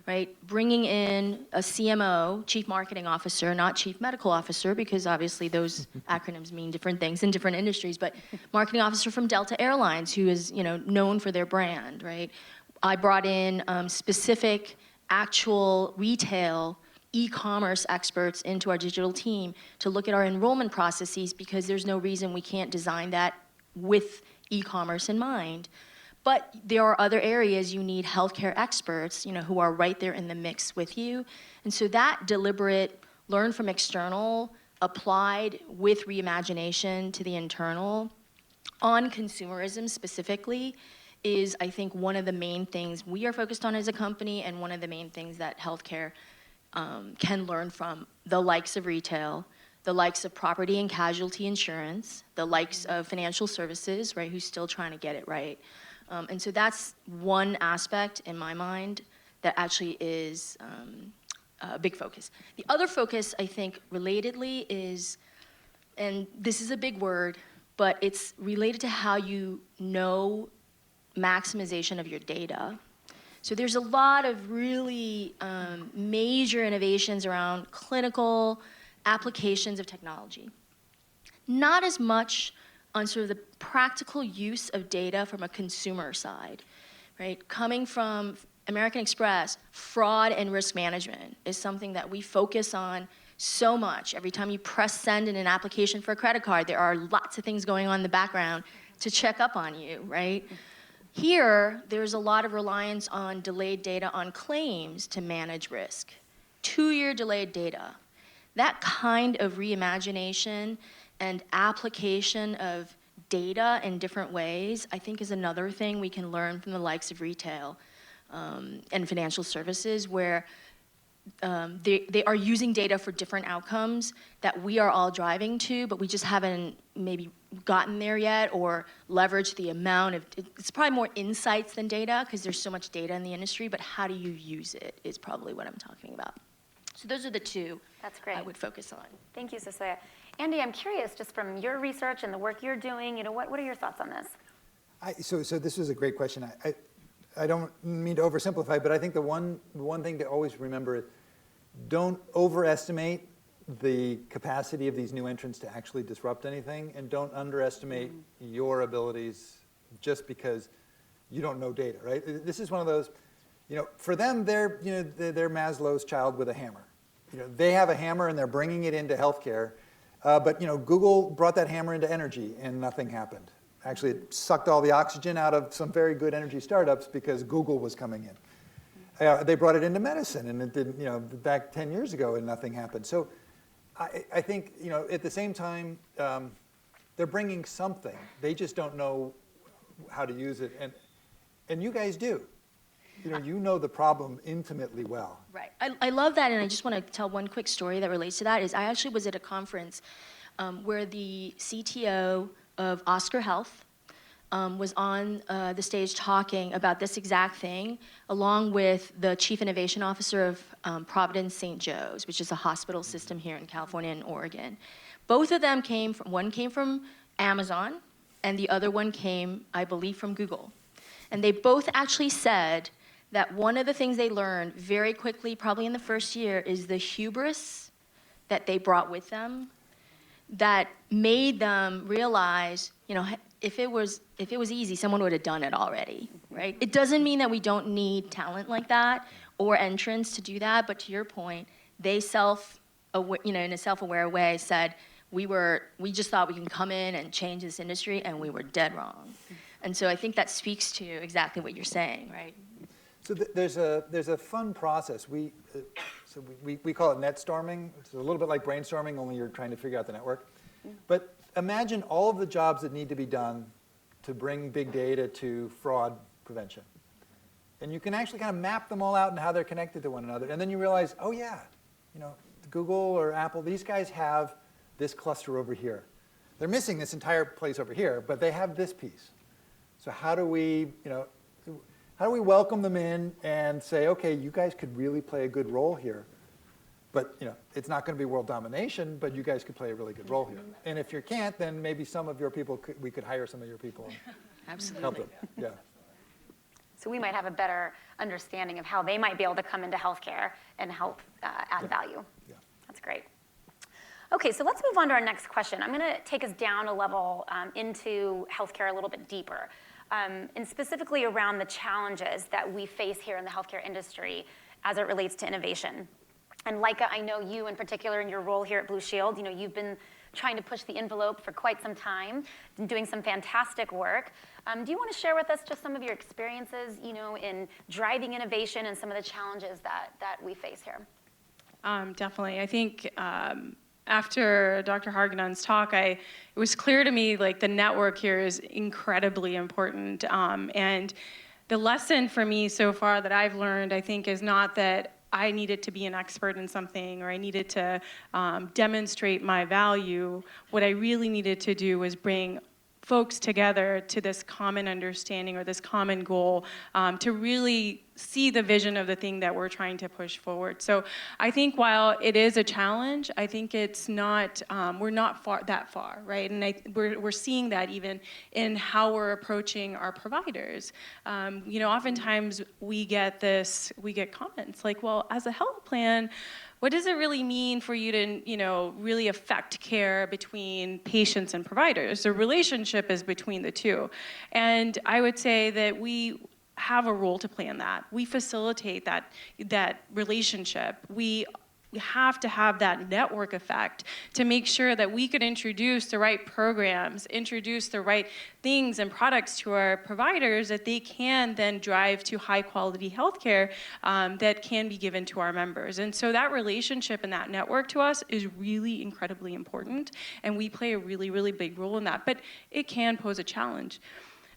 right? Bringing in a CMO, Chief Marketing Officer, not Chief Medical Officer, because obviously those acronyms mean different things in different industries, but Marketing Officer from Delta Airlines, who is known for their brand, right? I brought in specific actual retail e-commerce experts into our digital team to look at our enrollment processes, because there's no reason we can't design that with e-commerce in mind. But there are other areas you need healthcare experts, who are right there in the mix with you. And so that deliberate learn from external, applied with reimagination to the internal on consumerism specifically is, I think, one of the main things we are focused on as a company, and one of the main things that healthcare can learn from the likes of retail, the likes of property and casualty insurance, the likes of financial services, right, who's still trying to get it right. And so that's one aspect in my mind that actually is a big focus. The other focus, I think, relatedly is, and this is a big word, but it's related to how you know maximization of your data. So there's a lot of really major innovations around clinical applications of technology. Not as much on sort of the practical use of data from a consumer side, right? Coming from American Express, fraud and risk management is something that we focus on so much. Every time you press send in an application for a credit card, there are lots of things going on in the background to check up on you, right? Here, there's a lot of reliance on delayed data on claims to manage risk. 2-year delayed data. That kind of reimagination and application of data in different ways, I think is another thing we can learn from the likes of retail and financial services, where they are using data for different outcomes that we are all driving to, but we just haven't maybe gotten there yet or leveraged the amount of, it's probably more insights than data because there's so much data in the industry, but how do you use it is probably what I'm talking about. So those are the two That's great. I would focus on. Thank you, Cecilia. Andy, I'm curious, just from your research and the work you're doing, what are your thoughts on this? So this is a great question. I don't mean to oversimplify, but I think the one thing to always remember is don't overestimate the capacity of these new entrants to actually disrupt anything, and don't underestimate your abilities just because you don't know data, right? This is one of those, for them, they're Maslow's child with a hammer. They have a hammer and they're bringing it into healthcare, but Google brought that hammer into energy and nothing happened. Actually, it sucked all the oxygen out of some very good energy startups because Google was coming in. They brought it into medicine, and it didn't, back 10 years ago, and nothing happened. So I think, at the same time, they're bringing something. They just don't know how to use it, and you guys do. You know the problem intimately well. Right. I love that, and I just want to tell one quick story that relates to that. I actually was at a conference where the CTO of Oscar Health was on the stage talking about this exact thing, along with the Chief Innovation Officer of Providence St. Joe's, which is a hospital system here in California and Oregon. Both of them one came from Amazon, and the other one came, I believe, from Google. And they both actually said that one of the things they learned very quickly, probably in the first year, is the hubris that they brought with them that made them realize, if it was easy, someone would have done it already, right? It doesn't mean that we don't need talent like that or entrants to do that, but to your point, they in a self-aware way said, we just thought we can come in and change this industry, and we were dead wrong. And so I think that speaks to exactly what you're saying, right? So there's a fun process. We call it net storming. It's a little bit like brainstorming, only you're trying to figure out the network. But imagine all of the jobs that need to be done to bring big data to fraud prevention. And you can actually kind of map them all out and how they're connected to one another. And then you realize, oh yeah, Google or Apple, these guys have this cluster over here. They're missing this entire place over here, but they have this piece. So how do we welcome them in and say, okay, you guys could really play a good role here, but it's not going to be world domination, but you guys could play a really good role here. And if you can't, then maybe some of your people, we could hire some of your people and Absolutely. help them. Yeah. So we might have a better understanding of how they might be able to come into healthcare and help add value. Yeah. That's great. Okay, so let's move on to our next question. I'm going to take us down a level into healthcare a little bit deeper, and specifically around the challenges that we face here in the healthcare industry as it relates to innovation. And Laika, I know you in particular in your role here at Blue Shield, you've been trying to push the envelope for quite some time and doing some fantastic work. Do you want to share with us just some of your experiences, in driving innovation and some of the challenges that we face here? Definitely. I think after Dr. Hargadon's talk, it was clear to me the network here is incredibly important. And the lesson for me so far that I've learned, I think, is not that I needed to be an expert in something or I needed to demonstrate my value. What I really needed to do was bring folks together to this common understanding or this common goal to really see the vision of the thing that we're trying to push forward. So I think while it is a challenge, I think it's not, we're not that far, right? And we're seeing that even in how we're approaching our providers. Oftentimes we get comments like, well, as a health plan, what does it really mean for you to, really affect care between patients and providers? The relationship is between the two. And I would say that we have a role to play in that. We facilitate that relationship. We have to have that network effect to make sure that we could introduce the right programs, introduce the right things and products to our providers that they can then drive to high quality healthcare that can be given to our members. And so that relationship and that network to us is really incredibly important, and we play a really, really big role in that. But it can pose a challenge.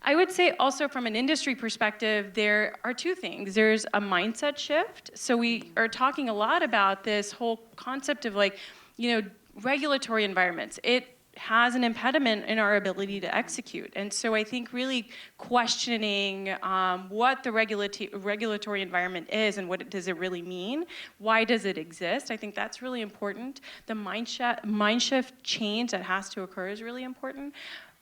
I would say also from an industry perspective, there are two things. There's a mindset shift. So we are talking a lot about this whole concept of regulatory environments. It has an impediment in our ability to execute. And so I think really questioning what the regulatory environment is and does it really mean? Why does it exist? I think that's really important. The mind shift change that has to occur is really important.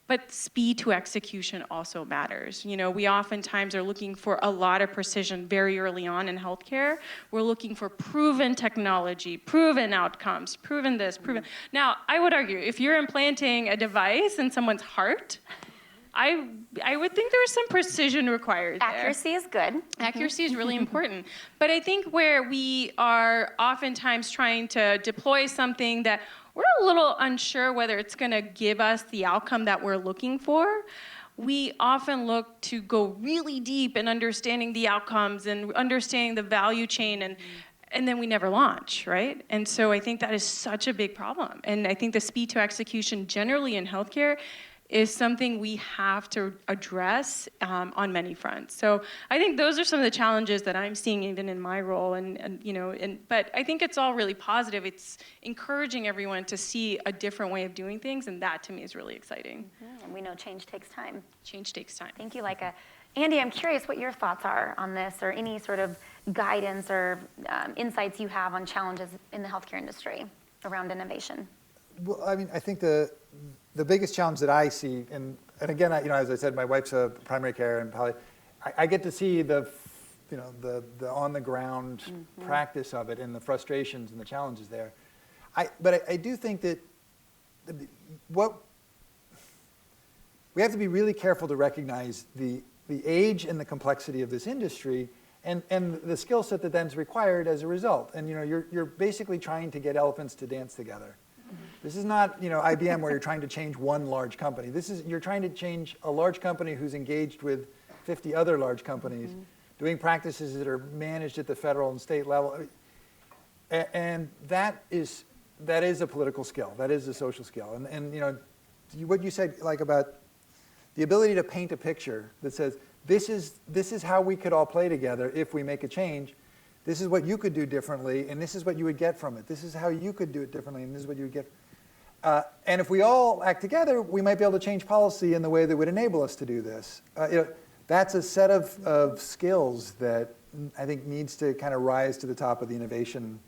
But speed to execution also matters. We oftentimes are looking for a lot of precision very early on in healthcare. We're looking for proven technology, proven outcomes, proven this, proven. Now, I would argue, if you're implanting a device in someone's heart, I would think there's some precision required there. Accuracy is good. Accuracy is really important. But I think where we are oftentimes trying to deploy something that we're a little unsure whether it's going to give us the outcome that we're looking for, we often look to go really deep in understanding the outcomes and understanding the value chain, and then we never launch, right? And so I think that is such a big problem. And I think the speed to execution generally in healthcare is something we have to address on many fronts. So I think those are some of the challenges that I'm seeing even in my role, but I think it's all really positive. It's encouraging everyone to see a different way of doing things, and that to me is really exciting. Mm-hmm. And we know change takes time. Change takes time. Thank you, Leica. Andy, I'm curious what your thoughts are on this, or any sort of guidance or insights you have on challenges in the healthcare industry around innovation. Well, I think the biggest challenge that I see, and again, as I said, my wife's a primary care, and probably I get to see the on the ground practice of it and the frustrations and the challenges there. But I do think that we have to be really careful to recognize the age and the complexity of this industry and the skill set that then's required as a result. And you're basically trying to get elephants to dance together. This is not, IBM where you're trying to change one large company. You're trying to change a large company who's engaged with 50 other large companies, doing practices that are managed at the federal and state level. And that is a political skill. That is a social skill. And what you said, about the ability to paint a picture that says, this is how we could all play together if we make a change. This is what you could do differently, and this is what you would get from it. This is how you could do it differently, and this is what you would get. And if we all act together, we might be able to change policy in the way that would enable us to do this. That's a set of skills that I think needs to kind of rise to the top of the innovation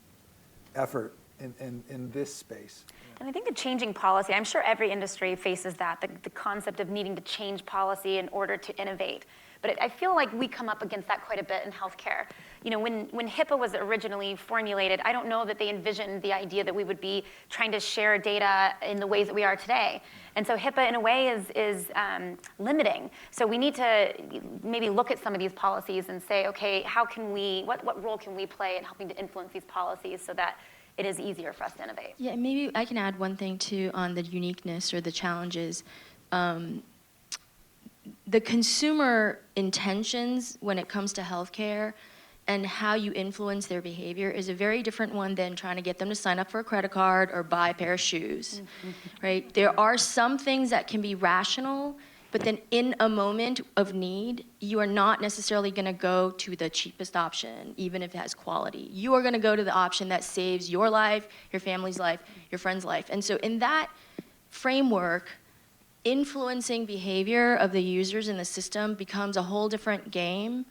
effort in this space. And I think the changing policy, I'm sure every industry faces that, the concept of needing to change policy in order to innovate. But I feel like we come up against that quite a bit in healthcare. When HIPAA was originally formulated, I don't know that they envisioned the idea that we would be trying to share data in the ways that we are today. And so HIPAA, in a way, is limiting. So we need to maybe look at some of these policies and say, okay, what role can we play in helping to influence these policies so that it is easier for us to innovate? Yeah, maybe I can add one thing too on the uniqueness or the challenges. The consumer intentions when it comes to healthcare and how you influence their behavior is a very different one than trying to get them to sign up for a credit card or buy a pair of shoes, right? There are some things that can be rational but then in a moment of need, you are not necessarily going to go to the cheapest option, even if it has quality. You are going to go to the option that saves your life, your family's life, your friend's life. And so in that framework, influencing behavior of the users in the system becomes a whole different game.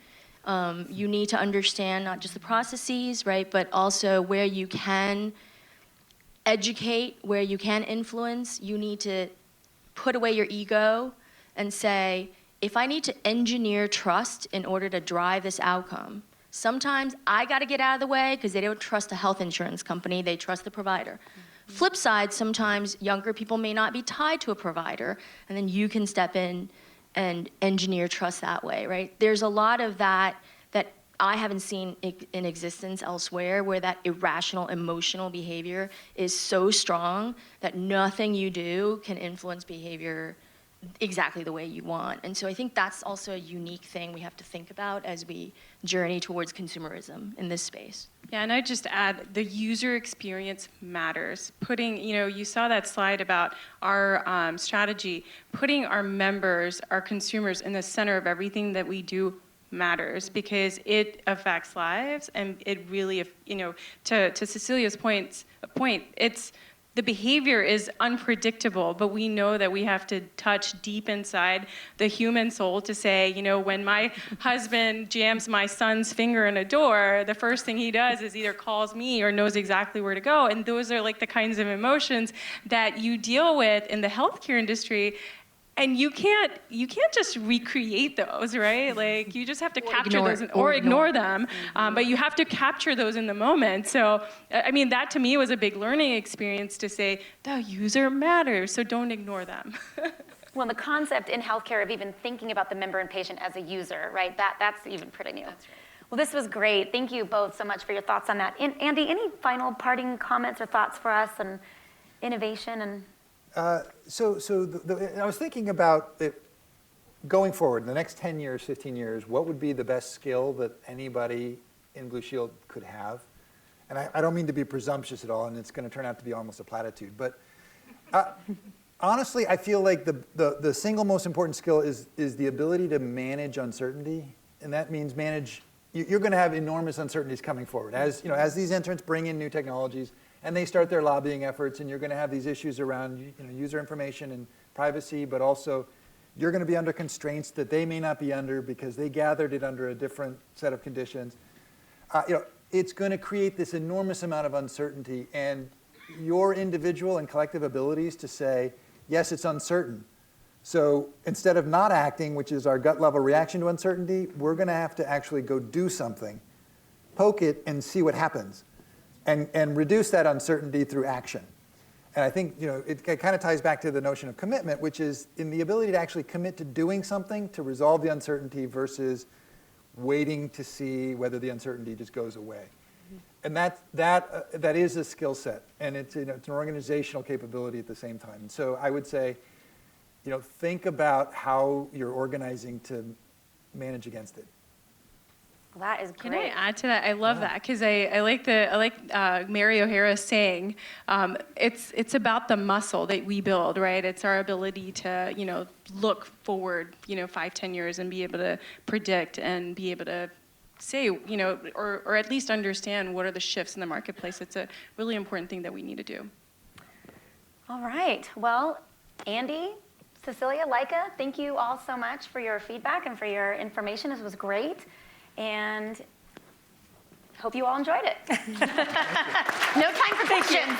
You need to understand not just the processes, right, but also where you can educate, where you can influence. You need to put away your ego and say, if I need to engineer trust in order to drive this outcome, sometimes I got to get out of the way because they don't trust a health insurance company, they trust the provider. Flip side, sometimes younger people may not be tied to a provider, and then you can step in and engineer trust that way, right? There's a lot of that I haven't seen in existence elsewhere, where that irrational emotional behavior is so strong that nothing you do can influence behavior exactly the way you want. And so I think that's also a unique thing we have to think about as we journey towards consumerism in this space. Yeah, and I'd just add, the user experience matters. Putting, you saw that slide about our strategy, putting our members, our consumers in the center of everything that we do matters, because it affects lives, and it really, to Cecilia's point, it's, the behavior is unpredictable, but we know that we have to touch deep inside the human soul to say, when my husband jams my son's finger in a door, the first thing he does is either calls me or knows exactly where to go. And those are like the kinds of emotions that you deal with in the healthcare industry. And you can't just recreate those, right? Like, you just have to capture those or ignore them. But you have to capture those in the moment. So, I mean, that to me was a big learning experience, to say the user matters, so don't ignore them. Well, the concept in healthcare of even thinking about the member and patient as a user, right? That's even pretty new. That's right. Well, this was great. Thank you both so much for your thoughts on that. And Andy, any final parting comments or thoughts for us on innovation and? I was thinking about it going forward, in the next 10 years, 15 years, what would be the best skill that anybody in Blue Shield could have? And I don't mean to be presumptuous at all, and it's going to turn out to be almost a platitude. But honestly, I feel like the single most important skill is the ability to manage uncertainty. And that means you're going to have enormous uncertainties coming forward. As these entrants bring in new technologies, and they start their lobbying efforts, and you're going to have these issues around user information and privacy, but also you're going to be under constraints that they may not be under because they gathered it under a different set of conditions. It's going to create this enormous amount of uncertainty, and your individual and collective abilities to say, yes, it's uncertain. So instead of not acting, which is our gut level reaction to uncertainty, we're going to have to actually go do something, poke it, and see what happens. And reduce that uncertainty through action. And I think it kind of ties back to the notion of commitment, which is in the ability to actually commit to doing something to resolve the uncertainty versus waiting to see whether the uncertainty just goes away. And that is a skill set, and it's an organizational capability at the same time. And so I would say, think about how you're organizing to manage against it. Well, that is great. Can I add to that? I love that, because I like Mary O'Hara's saying, it's about the muscle that we build, right? It's our ability to look forward 5-10 years and be able to predict and be able to say or at least understand what are the shifts in the marketplace. It's a really important thing that we need to do. All right. Well, Andy, Cecilia, Laika, thank you all so much for your feedback and for your information. This was great. And hope you all enjoyed it. No time for questions.